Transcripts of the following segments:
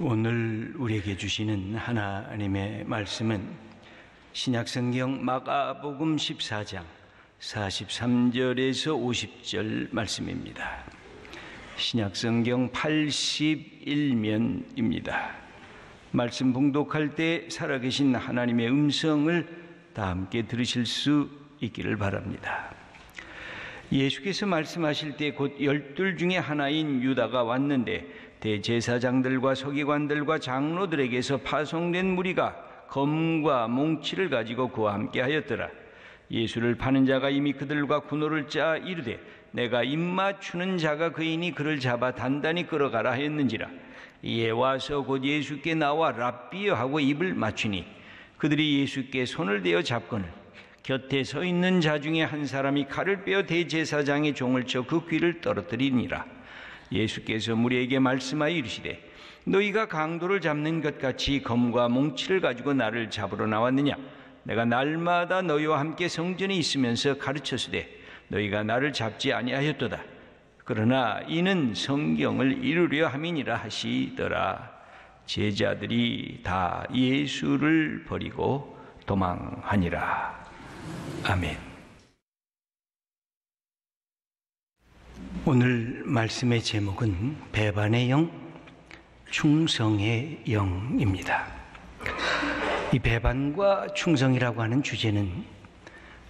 오늘 우리에게 주시는 하나님의 말씀은 신약성경 마가복음 14장 43절에서 50절 말씀입니다. 신약성경 81면입니다. 말씀 봉독할 때 살아계신 하나님의 음성을 다 함께 들으실 수 있기를 바랍니다. 예수께서 말씀하실 때 곧 12 중에 하나인 유다가 왔는데 대제사장들과 서기관들과 장로들에게서 파송된 무리가 검과 몽치를 가지고 그와 함께 하였더라. 예수를 파는 자가 이미 그들과 군호를 짜 이르되 내가 입맞추는 자가 그이니 그를 잡아 단단히 끌어가라 하였는지라. 이에 와서 곧 예수께 나와 랍비여 하고 입을 맞추니 그들이 예수께 손을 대어 잡거늘 곁에 서 있는 자 중에 한 사람이 칼을 빼어 대제사장의 종을 쳐 그 귀를 떨어뜨리니라. 예수께서 무리에게 말씀하여 이르시되 너희가 강도를 잡는 것 같이 검과 몽치를 가지고 나를 잡으러 나왔느냐? 내가 날마다 너희와 함께 성전에 있으면서 가르쳤으되 너희가 나를 잡지 아니하였도다. 그러나 이는 성경을 이루려 함이니라 하시더라. 제자들이 다 예수를 버리고 도망하니라. 아멘. 오늘 말씀의 제목은 배반의 영, 충성의 영입니다. 이 배반과 충성이라고 하는 주제는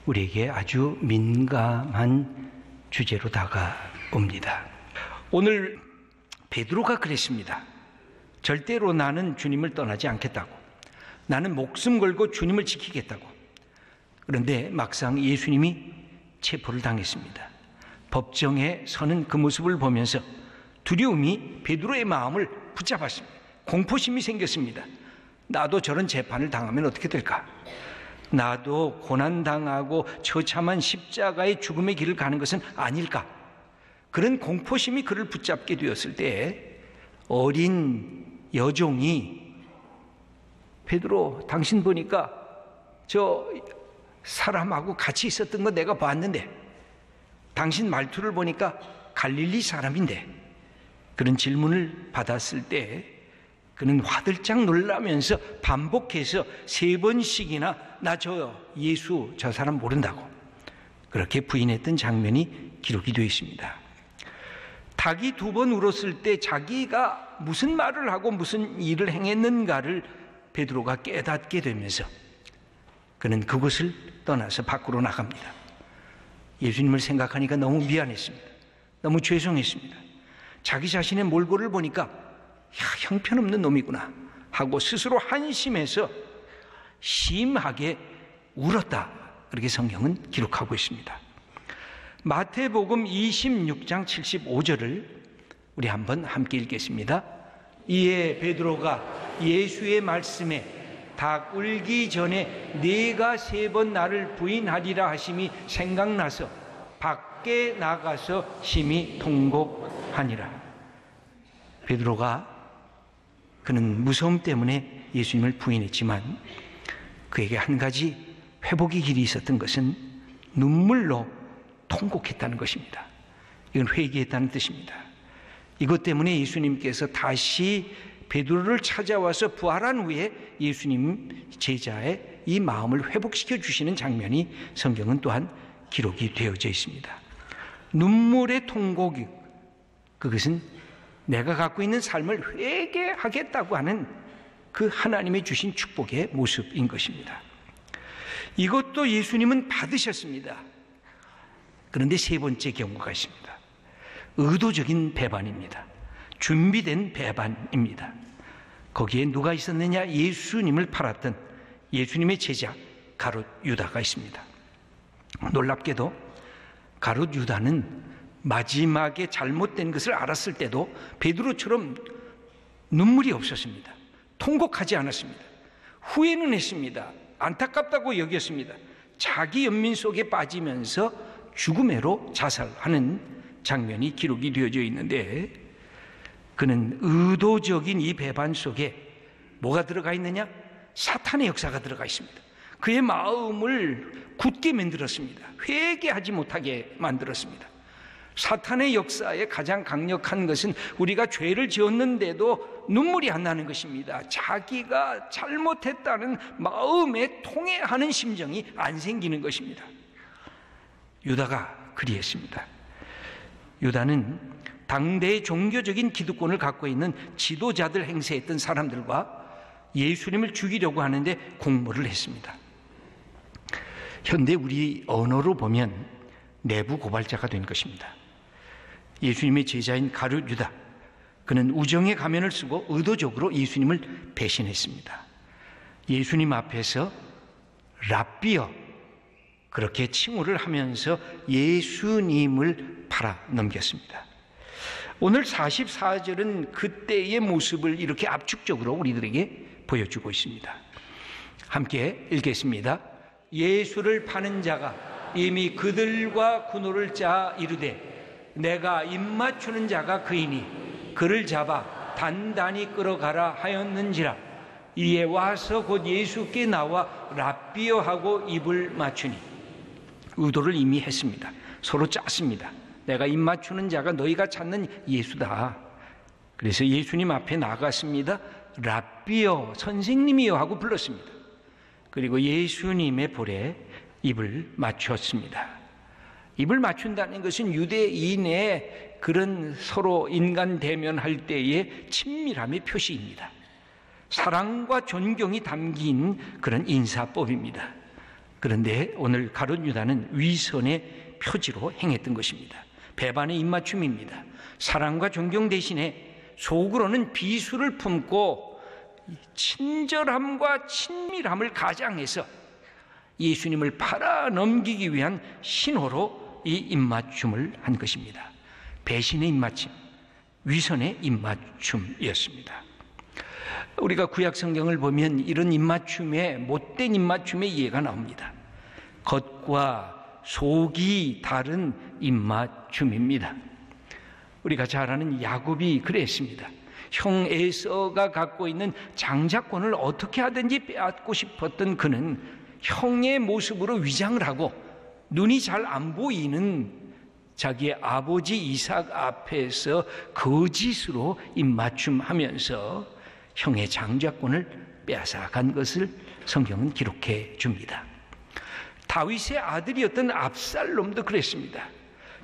우리에게 아주 민감한 주제로 다가옵니다. 오늘 베드로가 그랬습니다. 절대로 나는 주님을 떠나지 않겠다고. 나는 목숨 걸고 주님을 지키겠다고. 그런데 막상 예수님이 체포를 당했습니다. 법정에 서는 그 모습을 보면서 두려움이 베드로의 마음을 붙잡았습니다. 공포심이 생겼습니다. 나도 저런 재판을 당하면 어떻게 될까? 나도 고난당하고 처참한 십자가의 죽음의 길을 가는 것은 아닐까? 그런 공포심이 그를 붙잡게 되었을 때 어린 여종이 베드로 당신 보니까 저 사람하고 같이 있었던 거 내가 봤는데 당신 말투를 보니까 갈릴리 사람인데 그런 질문을 받았을 때 그는 화들짝 놀라면서 반복해서 3번씩이나 나 저 예수 저 사람 모른다고 그렇게 부인했던 장면이 기록이 되어 있습니다. 닭이 2번 울었을 때 자기가 무슨 말을 하고 무슨 일을 행했는가를 베드로가 깨닫게 되면서 그는 그곳을 떠나서 밖으로 나갑니다. 예수님을 생각하니까 너무 미안했습니다. 너무 죄송했습니다. 자기 자신의 몰골을 보니까 형편없는 놈이구나 하고 스스로 한심해서 심하게 울었다. 그렇게 성경은 기록하고 있습니다. 마태복음 26장 75절을 우리 한번 함께 읽겠습니다. 이에 베드로가 예수의 말씀에 닭 울기 전에 네가 3번 나를 부인하리라 하심이 생각나서 밖에 나가서 심히 통곡하니라. 베드로가 그는 무서움 때문에 예수님을 부인했지만 그에게 한 가지 회복의 길이 있었던 것은 눈물로 통곡했다는 것입니다. 이건 회개했다는 뜻입니다. 이것 때문에 예수님께서 다시 베드로를 찾아와서 부활한 후에 예수님 제자의 이 마음을 회복시켜 주시는 장면이 성경은 또한 기록이 되어져 있습니다. 눈물의 통곡이 그것은 내가 갖고 있는 삶을 회개하겠다고 하는 그 하나님의 주신 축복의 모습인 것입니다. 이것도 예수님은 받으셨습니다. 그런데 3번째 경우가 있습니다. 의도적인 배반입니다. 준비된 배반입니다. 거기에 누가 있었느냐? 예수님을 팔았던 예수님의 제자 가룟 유다가 있습니다. 놀랍게도 가룟 유다는 마지막에 잘못된 것을 알았을 때도 베드로처럼 눈물이 없었습니다. 통곡하지 않았습니다. 후회는 했습니다. 안타깝다고 여겼습니다. 자기 연민 속에 빠지면서 죽음으로 자살하는 장면이 기록이 되어져 있는데 그는 의도적인 이 배반 속에 뭐가 들어가 있느냐? 사탄의 역사가 들어가 있습니다. 그의 마음을 굳게 만들었습니다. 회개하지 못하게 만들었습니다. 사탄의 역사의 가장 강력한 것은 우리가 죄를 지었는데도 눈물이 안 나는 것입니다. 자기가 잘못했다는 마음에 통회하는 심정이 안 생기는 것입니다. 유다가 그리했습니다. 유다는 당대의 종교적인 기득권을 갖고 있는 지도자들 행세했던 사람들과 예수님을 죽이려고 하는데 공모를 했습니다. 현대 우리 언어로 보면 내부 고발자가 된 것입니다. 예수님의 제자인 가룟 유다, 그는 우정의 가면을 쓰고 의도적으로 예수님을 배신했습니다. 예수님 앞에서 랍비여 그렇게 칭호를 하면서 예수님을 팔아넘겼습니다. 오늘 44절은 그때의 모습을 이렇게 압축적으로 우리들에게 보여주고 있습니다. 함께 읽겠습니다. 예수를 파는 자가 이미 그들과 군호를 짜 이르되 내가 입맞추는 자가 그이니 그를 잡아 단단히 끌어가라 하였는지라. 이에 와서 곧 예수께 나와 랍비여 하고 입을 맞추니. 의도를 이미 했습니다. 서로 짰습니다. 내가 입맞추는 자가 너희가 찾는 예수다. 그래서 예수님 앞에 나갔습니다. 랍비여, 선생님이여 하고 불렀습니다. 그리고 예수님의 볼에 입을 맞췄습니다. 입을 맞춘다는 것은 유대인의 그런 서로 인간 대면할 때의 친밀함의 표시입니다. 사랑과 존경이 담긴 그런 인사법입니다. 그런데 오늘 가룟 유다는 위선의 표지로 행했던 것입니다. 배반의 입맞춤입니다. 사랑과 존경 대신에 속으로는 비수를 품고 친절함과 친밀함을 가장해서 예수님을 팔아넘기기 위한 신호로 이 입맞춤을 한 것입니다. 배신의 입맞춤, 위선의 입맞춤이었습니다. 우리가 구약 성경을 보면 이런 입맞춤의 못된 입맞춤의 예가 나옵니다. 겉과 속이 다른 입맞춤입니다. 우리가 잘 아는 야곱이 그랬습니다. 형 에서가 갖고 있는 장자권을 어떻게 하든지 빼앗고 싶었던 그는 형의 모습으로 위장을 하고 눈이 잘 안 보이는 자기의 아버지 이삭 앞에서 거짓으로 입맞춤하면서 형의 장자권을 빼앗아간 것을 성경은 기록해 줍니다. 다윗의 아들이었던 압살롬도 그랬습니다.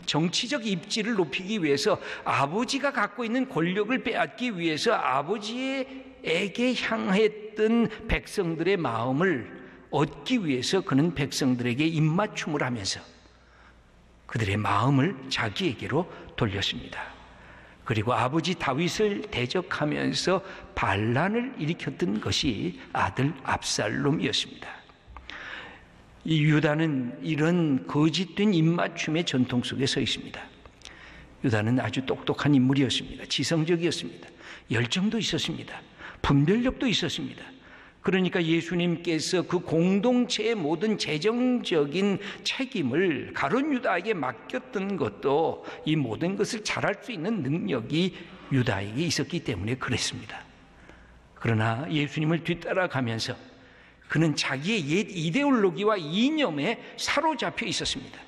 정치적 입지를 높이기 위해서 아버지가 갖고 있는 권력을 빼앗기 위해서 아버지에게 향했던 백성들의 마음을 얻기 위해서 그는 백성들에게 입맞춤을 하면서 그들의 마음을 자기에게로 돌렸습니다. 그리고 아버지 다윗을 대적하면서 반란을 일으켰던 것이 아들 압살롬이었습니다. 이 유다는 이런 거짓된 입맞춤의 전통 속에 서 있습니다. 유다는 아주 똑똑한 인물이었습니다. 지성적이었습니다. 열정도 있었습니다. 분별력도 있었습니다. 그러니까 예수님께서 그 공동체의 모든 재정적인 책임을 가룟 유다에게 맡겼던 것도 이 모든 것을 잘할 수 있는 능력이 유다에게 있었기 때문에 그랬습니다. 그러나 예수님을 뒤따라가면서 그는 자기의 옛 이데올로기와 이념에 사로잡혀 있었습니다.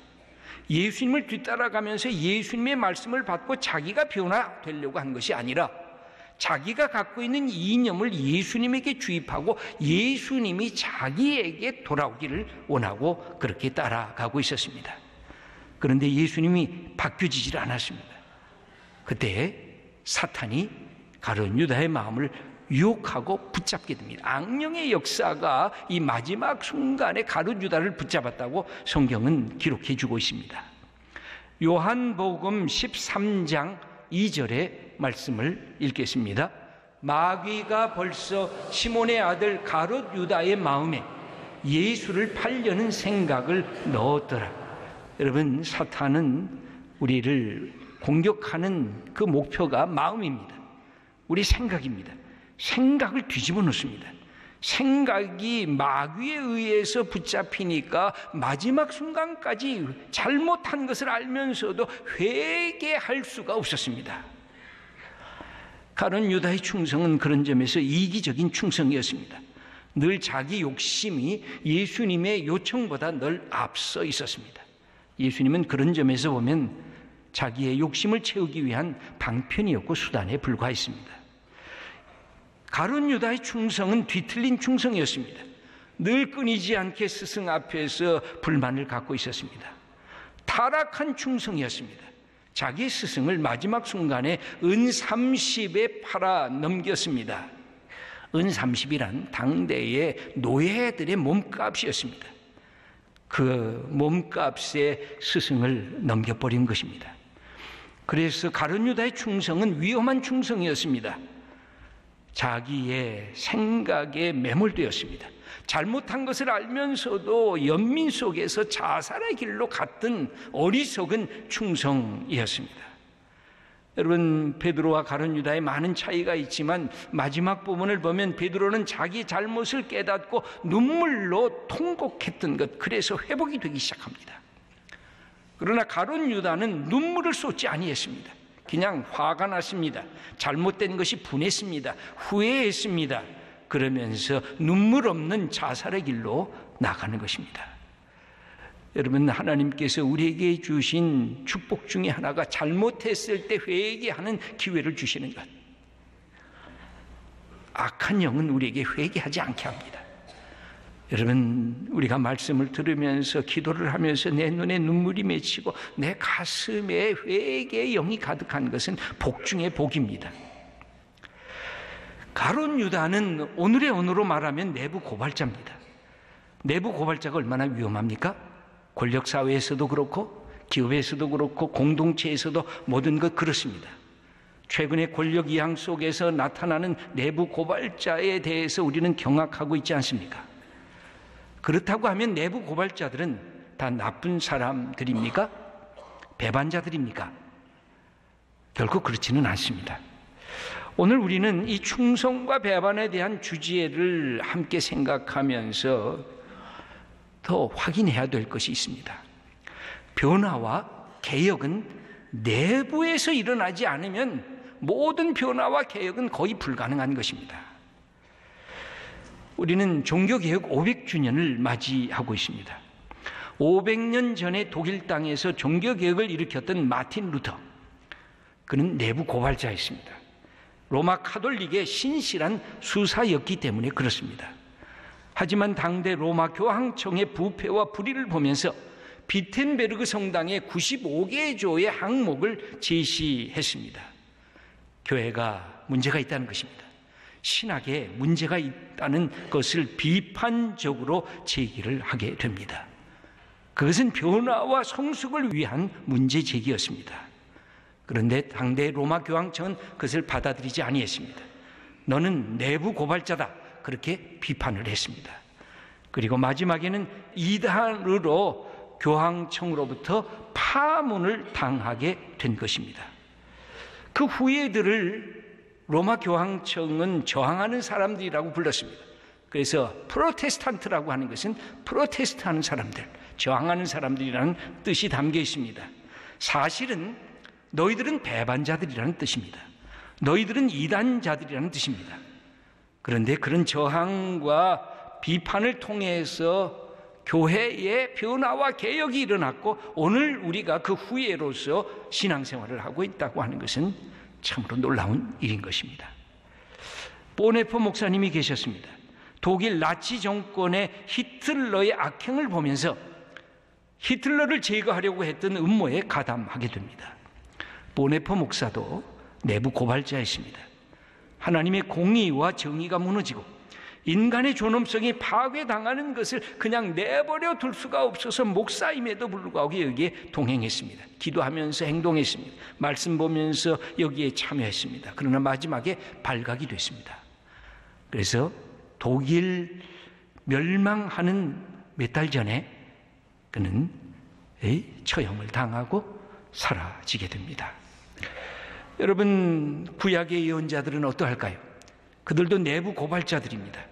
예수님을 뒤따라가면서 예수님의 말씀을 받고 자기가 변화되려고 한 것이 아니라 자기가 갖고 있는 이념을 예수님에게 주입하고 예수님이 자기에게 돌아오기를 원하고 그렇게 따라가고 있었습니다. 그런데 예수님이 바뀌어지질 않았습니다. 그때 사탄이 가룟 유다의 마음을 유혹하고 붙잡게 됩니다. 악령의 역사가 이 마지막 순간에 가룟 유다를 붙잡았다고 성경은 기록해 주고 있습니다. 요한복음 13장 2절의 말씀을 읽겠습니다. 마귀가 벌써 시몬의 아들 가룟 유다의 마음에 예수를 팔려는 생각을 넣었더라. 여러분, 사탄은 우리를 공격하는 그 목표가 마음입니다. 우리 생각입니다. 생각을 뒤집어 놓습니다. 생각이 마귀에 의해서 붙잡히니까 마지막 순간까지 잘못한 것을 알면서도 회개할 수가 없었습니다. 가룟 유다의 충성은 그런 점에서 이기적인 충성이었습니다. 늘 자기 욕심이 예수님의 요청보다 늘 앞서 있었습니다. 예수님은 그런 점에서 보면 자기의 욕심을 채우기 위한 방편이었고 수단에 불과했습니다. 가룟 유다의 충성은 뒤틀린 충성이었습니다. 늘 끊이지 않게 스승 앞에서 불만을 갖고 있었습니다. 타락한 충성이었습니다. 자기 스승을 마지막 순간에 은 30에 팔아 넘겼습니다. 은 30이란 당대의 노예들의 몸값이었습니다. 그 몸값에 스승을 넘겨버린 것입니다. 그래서 가룟 유다의 충성은 위험한 충성이었습니다. 자기의 생각에 매몰되었습니다. 잘못한 것을 알면서도 연민 속에서 자살의 길로 갔던 어리석은 충성이었습니다. 여러분, 베드로와 가룟 유다의 많은 차이가 있지만 마지막 부분을 보면 베드로는 자기 잘못을 깨닫고 눈물로 통곡했던 것, 그래서 회복이 되기 시작합니다. 그러나 가룟 유다는 눈물을 쏟지 아니했습니다. 그냥 화가 났습니다. 잘못된 것이 분했습니다. 후회했습니다. 그러면서 눈물 없는 자살의 길로 나가는 것입니다. 여러분, 하나님께서 우리에게 주신 축복 중에 하나가 잘못했을 때 회개하는 기회를 주시는 것. 악한 영은 우리에게 회개하지 않게 합니다. 여러분, 우리가 말씀을 들으면서 기도를 하면서 내 눈에 눈물이 맺히고 내 가슴에 회개의 영이 가득한 것은 복 중에 복입니다. 가룟 유다는 오늘의 언어로 말하면 내부 고발자입니다. 내부 고발자가 얼마나 위험합니까? 권력사회에서도 그렇고 기업에서도 그렇고 공동체에서도 모든 것 그렇습니다. 최근에 권력 이양 속에서 나타나는 내부 고발자에 대해서 우리는 경악하고 있지 않습니까? 그렇다고 하면 내부 고발자들은 다 나쁜 사람들입니까? 배반자들입니까? 결코 그렇지는 않습니다. 오늘 우리는 이 충성과 배반에 대한 주제를 함께 생각하면서 더 확인해야 될 것이 있습니다. 변화와 개혁은 내부에서 일어나지 않으면 모든 변화와 개혁은 거의 불가능한 것입니다. 우리는 종교개혁 500주년을 맞이하고 있습니다. 500년 전에 독일 땅에서 종교개혁을 일으켰던 마틴 루터, 그는 내부 고발자였습니다. 로마 카톨릭의 신실한 수사였기 때문에 그렇습니다. 하지만 당대 로마 교황청의 부패와 불의를 보면서 비텐베르그 성당에 95개의 조의 항목을 제시했습니다. 교회가 문제가 있다는 것입니다. 신학에 문제가 있다는 것을 비판적으로 제기를 하게 됩니다. 그것은 변화와 성숙을 위한 문제 제기였습니다. 그런데 당대 로마 교황청은 그것을 받아들이지 아니했습니다. 너는 내부 고발자다, 그렇게 비판을 했습니다. 그리고 마지막에는 이단으로 교황청으로부터 파문을 당하게 된 것입니다. 그 후예들을 로마 교황청은 저항하는 사람들이라고 불렀습니다. 그래서 프로테스탄트라고 하는 것은 프로테스트하는 사람들, 저항하는 사람들이라는 뜻이 담겨 있습니다. 사실은 너희들은 배반자들이라는 뜻입니다. 너희들은 이단자들이라는 뜻입니다. 그런데 그런 저항과 비판을 통해서 교회의 변화와 개혁이 일어났고 오늘 우리가 그 후예로서 신앙생활을 하고 있다고 하는 것은 참으로 놀라운 일인 것입니다. 보네퍼 목사님이 계셨습니다. 독일 나치 정권의 히틀러의 악행을 보면서 히틀러를 제거하려고 했던 음모에 가담하게 됩니다. 보네퍼 목사도 내부 고발자였습니다. 하나님의 공의와 정의가 무너지고 인간의 존엄성이 파괴당하는 것을 그냥 내버려 둘 수가 없어서 목사임에도 불구하고 여기에 동행했습니다. 기도하면서 행동했습니다. 말씀 보면서 여기에 참여했습니다. 그러나 마지막에 발각이 됐습니다. 그래서 독일 멸망하는 몇 달 전에 그는 처형을 당하고 사라지게 됩니다. 여러분, 구약의 예언자들은 어떠할까요? 그들도 내부 고발자들입니다.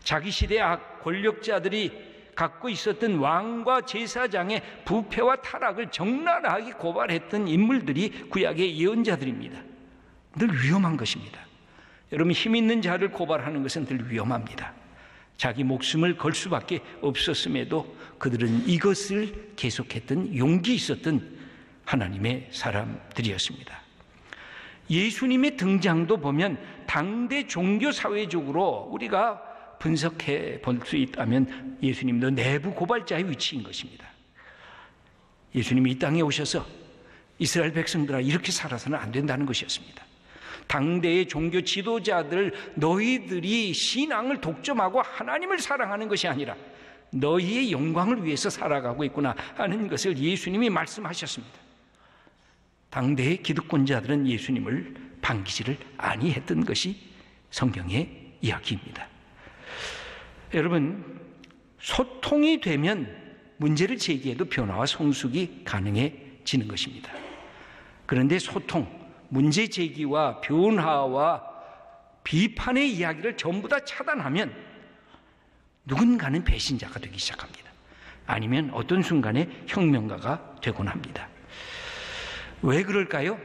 자기 시대의 권력자들이 갖고 있었던 왕과 제사장의 부패와 타락을 적나라하게 고발했던 인물들이 구약의 예언자들입니다. 늘 위험한 것입니다. 여러분, 힘 있는 자를 고발하는 것은 늘 위험합니다. 자기 목숨을 걸 수밖에 없었음에도 그들은 이것을 계속했던 용기 있었던 하나님의 사람들이었습니다. 예수님의 등장도 보면 당대 종교 사회적으로 우리가 분석해 볼 수 있다면 예수님도 내부 고발자의 위치인 것입니다. 예수님이 이 땅에 오셔서 이스라엘 백성들아 이렇게 살아서는 안 된다는 것이었습니다. 당대의 종교 지도자들, 너희들이 신앙을 독점하고 하나님을 사랑하는 것이 아니라 너희의 영광을 위해서 살아가고 있구나 하는 것을 예수님이 말씀하셨습니다. 당대의 기득권자들은 예수님을 반기지를 아니했던 것이 성경의 이야기입니다. 여러분, 소통이 되면 문제를 제기해도 변화와 성숙이 가능해지는 것입니다. 그런데 소통, 문제 제기와 변화와 비판의 이야기를 전부 다 차단하면 누군가는 배신자가 되기 시작합니다. 아니면 어떤 순간에 혁명가가 되곤 합니다. 왜 그럴까요?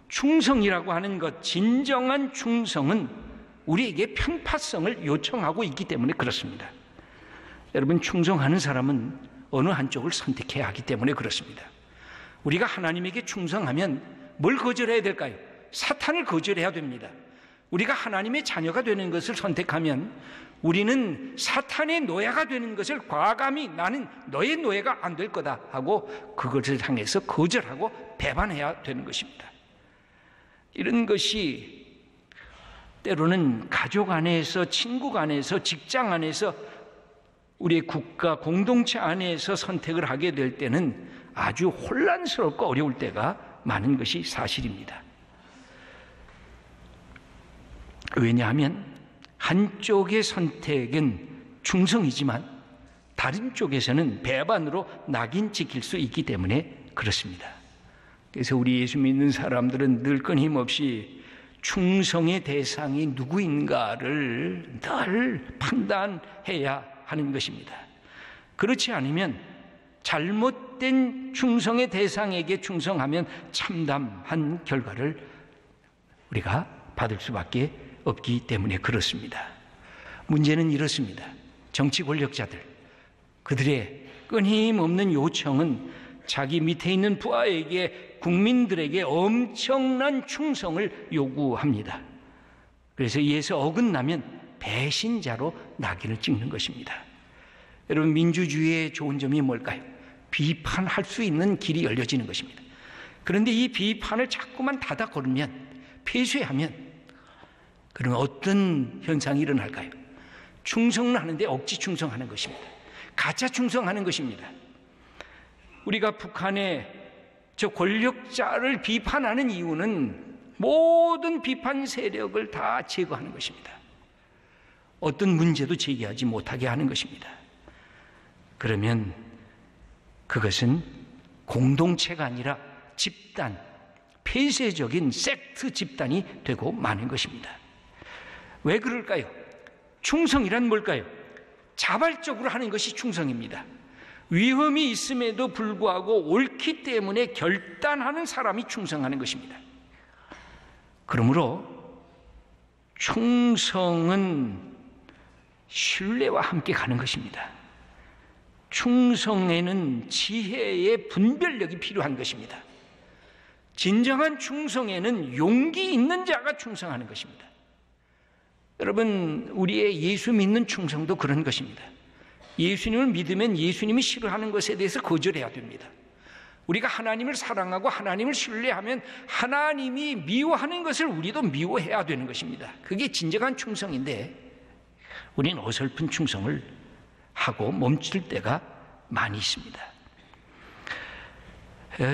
충성이라고 하는 것, 진정한 충성은 우리에게 편파성을 요청하고 있기 때문에 그렇습니다. 여러분, 충성하는 사람은 어느 한쪽을 선택해야 하기 때문에 그렇습니다. 우리가 하나님에게 충성하면 뭘 거절해야 될까요? 사탄을 거절해야 됩니다. 우리가 하나님의 자녀가 되는 것을 선택하면 우리는 사탄의 노예가 되는 것을 과감히 나는 너의 노예가 안 될 거다 하고 그것을 향해서 거절하고 배반해야 되는 것입니다. 이런 것이 때로는 가족 안에서, 친구 안에서, 직장 안에서, 우리의 국가 공동체 안에서 선택을 하게 될 때는 아주 혼란스럽고 어려울 때가 많은 것이 사실입니다. 왜냐하면 한쪽의 선택은 충성이지만 다른 쪽에서는 배반으로 낙인 찍힐 수 있기 때문에 그렇습니다. 그래서 우리 예수 믿는 사람들은 늘 끊임없이 충성의 대상이 누구인가를 늘 판단해야 하는 것입니다. 그렇지 않으면 잘못된 충성의 대상에게 충성하면 참담한 결과를 우리가 받을 수밖에 없기 때문에 그렇습니다. 문제는 이렇습니다. 정치 권력자들, 그들의 끊임없는 요청은 자기 밑에 있는 부하에게, 국민들에게 엄청난 충성을 요구합니다. 그래서 이에서 어긋나면 배신자로 낙인을 찍는 것입니다. 여러분, 민주주의의 좋은 점이 뭘까요? 비판할 수 있는 길이 열려지는 것입니다. 그런데 이 비판을 자꾸만 닫아 걸으면, 폐쇄하면 그러면 어떤 현상이 일어날까요? 충성을 하는데 억지 충성하는 것입니다. 가짜 충성하는 것입니다. 우리가 북한의 저 권력자를 비판하는 이유는 모든 비판 세력을 다 제거하는 것입니다. 어떤 문제도 제기하지 못하게 하는 것입니다. 그러면 그것은 공동체가 아니라 집단, 폐쇄적인 섹트 집단이 되고 마는 것입니다. 왜 그럴까요? 충성이란 뭘까요? 자발적으로 하는 것이 충성입니다. 위험이 있음에도 불구하고 옳기 때문에 결단하는 사람이 충성하는 것입니다. 그러므로 충성은 신뢰와 함께 가는 것입니다. 충성에는 지혜의 분별력이 필요한 것입니다. 진정한 충성에는 용기 있는 자가 충성하는 것입니다. 여러분, 우리의 예수 믿는 충성도 그런 것입니다. 예수님을 믿으면 예수님이 싫어하는 것에 대해서 거절해야 됩니다. 우리가 하나님을 사랑하고 하나님을 신뢰하면 하나님이 미워하는 것을 우리도 미워해야 되는 것입니다. 그게 진정한 충성인데 우리는 어설픈 충성을 하고 멈출 때가 많이 있습니다.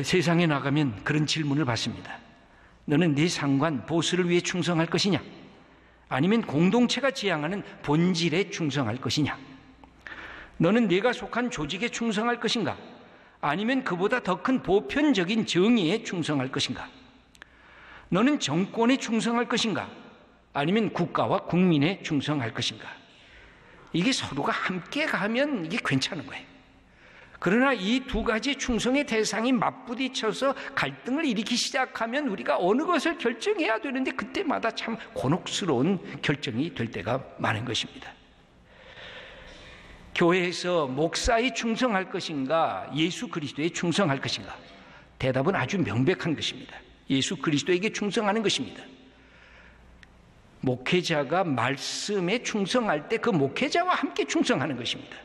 세상에 나가면 그런 질문을 받습니다. 너는 네 상관, 보스를 위해 충성할 것이냐? 아니면 공동체가 지향하는 본질에 충성할 것이냐? 너는 네가 속한 조직에 충성할 것인가? 아니면 그보다 더 큰 보편적인 정의에 충성할 것인가? 너는 정권에 충성할 것인가? 아니면 국가와 국민에 충성할 것인가? 이게 서로가 함께 가면 이게 괜찮은 거예요. 그러나 이 두 가지 충성의 대상이 맞부딪혀서 갈등을 일으키기 시작하면 우리가 어느 것을 결정해야 되는데 그때마다 참 곤혹스러운 결정이 될 때가 많은 것입니다. 교회에서 목사에 충성할 것인가, 예수 그리스도에 충성할 것인가? 대답은 아주 명백한 것입니다. 예수 그리스도에게 충성하는 것입니다. 목회자가 말씀에 충성할 때 그 목회자와 함께 충성하는 것입니다.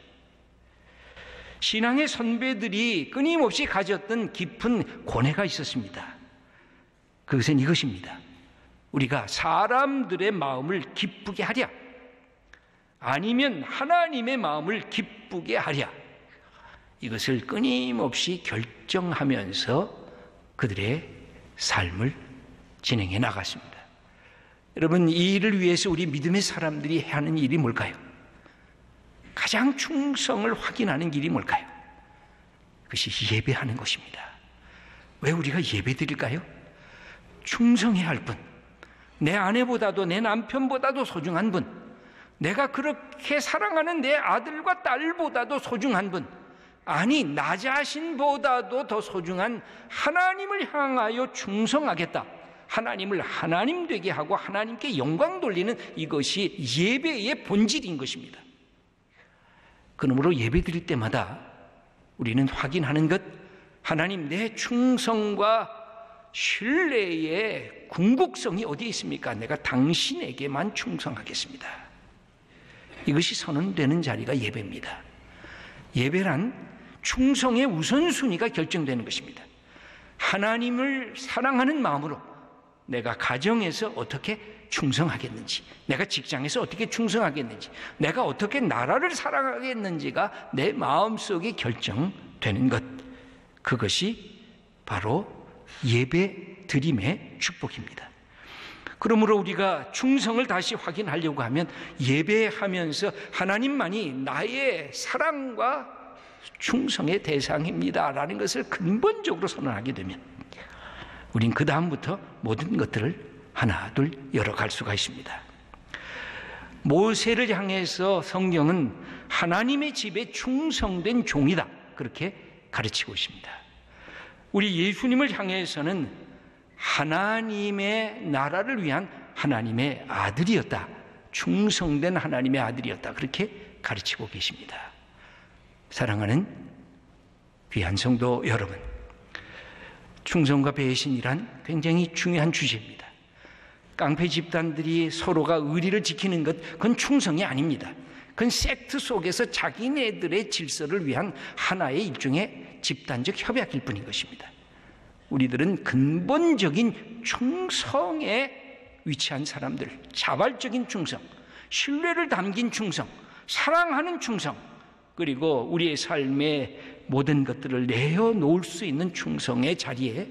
신앙의 선배들이 끊임없이 가졌던 깊은 고뇌가 있었습니다. 그것은 이것입니다. 우리가 사람들의 마음을 기쁘게 하랴, 아니면 하나님의 마음을 기쁘게 하랴, 이것을 끊임없이 결정하면서 그들의 삶을 진행해 나갔습니다. 여러분, 이 일을 위해서 우리 믿음의 사람들이 해야 하는 일이 뭘까요? 가장 충성을 확인하는 일이 뭘까요? 그것이 예배하는 것입니다. 왜 우리가 예배 드릴까요? 충성해야 할 분, 내 아내보다도 내 남편보다도 소중한 분, 내가 그렇게 사랑하는 내 아들과 딸보다도 소중한 분, 아니 나 자신보다도 더 소중한 하나님을 향하여 충성하겠다, 하나님을 하나님 되게 하고 하나님께 영광 돌리는 이것이 예배의 본질인 것입니다. 그러므로 예배 드릴 때마다 우리는 확인하는 것, 하나님, 내 충성과 신뢰의 궁극성이 어디에 있습니까? 내가 당신에게만 충성하겠습니다. 이것이 선언되는 자리가 예배입니다. 예배란 충성의 우선순위가 결정되는 것입니다. 하나님을 사랑하는 마음으로 내가 가정에서 어떻게 충성하겠는지, 내가 직장에서 어떻게 충성하겠는지, 내가 어떻게 나라를 사랑하겠는지가 내 마음속에 결정되는 것, 그것이 바로 예배 드림의 축복입니다. 그러므로 우리가 충성을 다시 확인하려고 하면 예배하면서 하나님만이 나의 사랑과 충성의 대상입니다 라는 것을 근본적으로 선언하게 되면 우린 그 다음부터 모든 것들을 하나 둘 열어갈 수가 있습니다. 모세를 향해서 성경은 하나님의 집에 충성된 종이다, 그렇게 가르치고 있습니다. 우리 예수님을 향해서는 하나님의 나라를 위한 하나님의 아들이었다, 충성된 하나님의 아들이었다, 그렇게 가르치고 계십니다. 사랑하는 귀한 성도 여러분, 충성과 배신이란 굉장히 중요한 주제입니다. 깡패 집단들이 서로가 의리를 지키는 것, 그건 충성이 아닙니다. 그건 섹트 속에서 자기네들의 질서를 위한 하나의 일종의 집단적 협약일 뿐인 것입니다. 우리들은 근본적인 충성에 위치한 사람들, 자발적인 충성, 신뢰를 담긴 충성, 사랑하는 충성, 그리고 우리의 삶의 모든 것들을 내어놓을 수 있는 충성의 자리에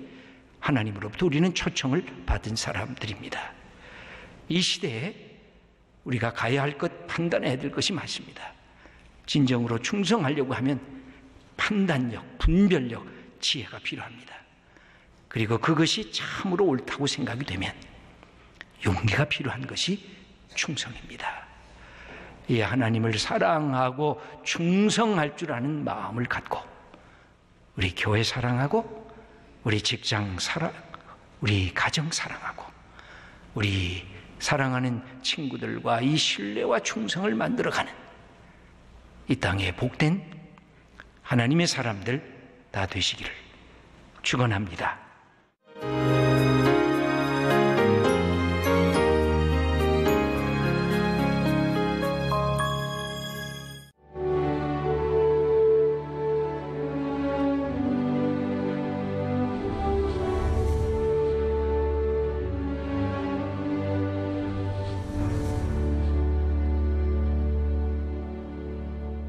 하나님으로부터 우리는 초청을 받은 사람들입니다. 이 시대에 우리가 가야 할 것, 판단해야 될 것이 많습니다. 진정으로 충성하려고 하면 판단력, 분별력, 지혜가 필요합니다. 그리고 그것이 참으로 옳다고 생각이 되면 용기가 필요한 것이 충성입니다. 이 하나님을 사랑하고 충성할 줄 아는 마음을 갖고 우리 교회 사랑하고 우리 직장 사랑, 우리 가정 사랑하고 우리 사랑하는 친구들과 이 신뢰와 충성을 만들어가는 이 땅에 복된 하나님의 사람들 다 되시기를 축원합니다.